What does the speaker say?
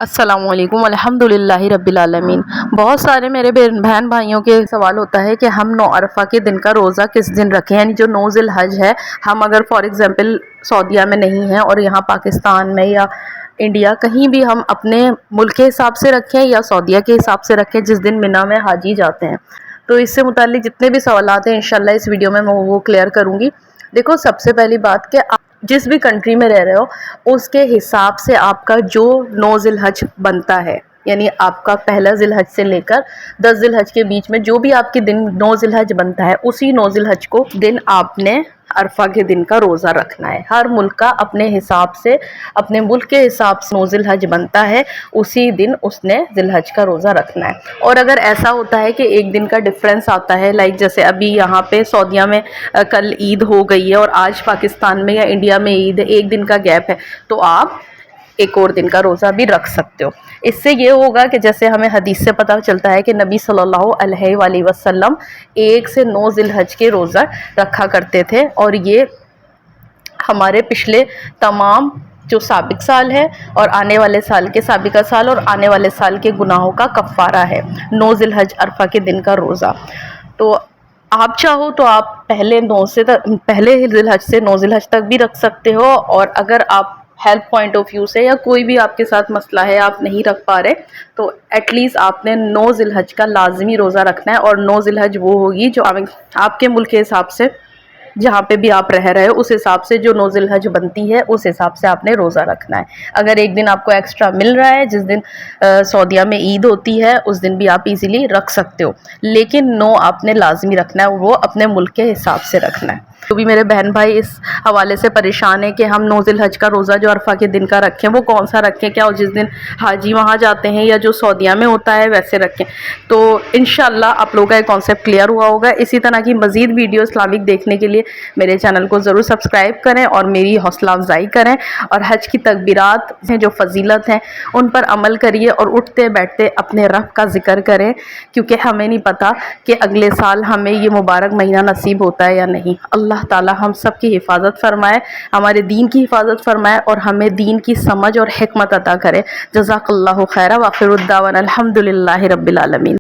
السلام علیکم الحمدللہ رب العالمین۔ بہت سارے میرے بہن بھائیوں کے سوال ہوتا ہے کہ ہم 9 عرفہ کے دن کا روزہ کس دن رکھیں، یعنی جو 9 ذی الحج ہے، ہم اگر فار ایگزامپل سعودیہ میں نہیں ہیں اور یہاں پاکستان میں یا انڈیا کہیں بھی ہم اپنے ملک کے حساب سے رکھیں یا سعودیہ کے حساب سے رکھیں جس دن مینا میں حاجی جاتے ہیں، تو اس سے متعلق جتنے بھی سوالات ہیں انشاءاللہ اس ویڈیو میں وہ کلیئر کروں گی۔ دیکھو، سب سے پہلی بات کہ جس بھی کنٹری میں رہ رہے ہو اس کے حساب سے آپ کا جو 9 ذی الحج بنتا ہے، یعنی آپ کا پہلا ذی الحج سے لے کر 10 ذی الحج کے بیچ میں جو بھی آپ کے دن 9 ذی الحج بنتا ہے، اسی 9 ذی الحج کو دن آپ نے عرفہ کے دن کا روزہ رکھنا ہے۔ ہر ملک کا اپنے حساب سے، اپنے ملک کے حساب سے 9 ذی الحج بنتا ہے، اسی دن اس نے ذی الحج کا روزہ رکھنا ہے۔ اور اگر ایسا ہوتا ہے کہ ایک دن کا ڈفرینس آتا ہے، لائک جیسے ابھی یہاں پہ سعودیہ میں کل عید ہو گئی ہے اور آج پاکستان میں یا انڈیا میں عید ہے، ایک دن کا گیپ ہے، تو آپ ایک اور دن کا روزہ بھی رکھ سکتے ہو۔ اس سے یہ ہوگا کہ جیسے ہمیں حدیث سے پتہ چلتا ہے کہ نبی صلی اللہ علیہ وآلہ وسلم 1 سے 9 ذی الحج کے روزہ رکھا کرتے تھے، اور یہ ہمارے پچھلے تمام جو سابق سال ہے اور آنے والے سال کے سابقہ سال اور آنے والے سال کے گناہوں کا کفارہ ہے 9 ذی الحج عرفہ کے دن کا روزہ۔ تو آپ چاہو تو آپ پہلے ذی الحج سے 9 ذی الحج تک بھی رکھ سکتے ہو، اور اگر آپ ہیلتھ پوائنٹ آف ویو سے یا کوئی بھی آپ کے ساتھ مسئلہ ہے آپ نہیں رکھ پا رہے، تو ایٹ لیسٹ آپ نے 9 ذی الحج کا لازمی روزہ رکھنا ہے۔ اور 9 ذی الحج وہ ہوگی جو آپ کے ملک کے حساب سے جہاں پہ بھی آپ رہ رہے ہو اس حساب سے جو 9 ذی الحج بنتی ہے اس حساب سے آپ نے روزہ رکھنا ہے۔ اگر ایک دن آپ کو ایکسٹرا مل رہا ہے، جس دن سعودیہ میں عید ہوتی ہے، اس دن بھی آپ ایزیلی رکھ سکتے ہو، لیکن 9 آپ نے لازمی رکھنا ہے، وہ اپنے ملک کے حساب سے رکھنا ہے۔ جو بھی میرے بہن بھائی اس حوالے سے پریشان ہیں کہ ہم 9 ذی الحج کا روزہ جو عرفہ کے دن کا رکھیں وہ کون سا رکھیں، کیا جس دن حاجی وہاں جاتے ہیں یا جو سعودیہ میں ہوتا ہے ویسے رکھیں، تو انشاءاللہ آپ لوگوں کا یہ کانسیپٹ کلیئر ہوا ہوگا۔ اسی طرح کی مزید ویڈیو اسلامک دیکھنے کے لیے میرے چینل کو ضرور سبسکرائب کریں اور میری حوصلہ افزائی کریں، اور حج کی تکبیرات ہیں جو فضیلت ہیں ان پر عمل کریے، اور اٹھتے بیٹھتے اپنے رب کا ذکر کریں، کیونکہ ہمیں نہیں پتہ کہ اگلے سال ہمیں یہ مبارک مہینہ نصیب ہوتا ہے یا نہیں۔ اللہ تعالی ہم سب کی حفاظت فرمائے، ہمارے دین کی حفاظت فرمائے، اور ہمیں دین کی سمجھ اور حکمت عطا کرے۔ جزاک اللہ خیرا، وآخر الدعوانا الحمدللہ رب العالمین۔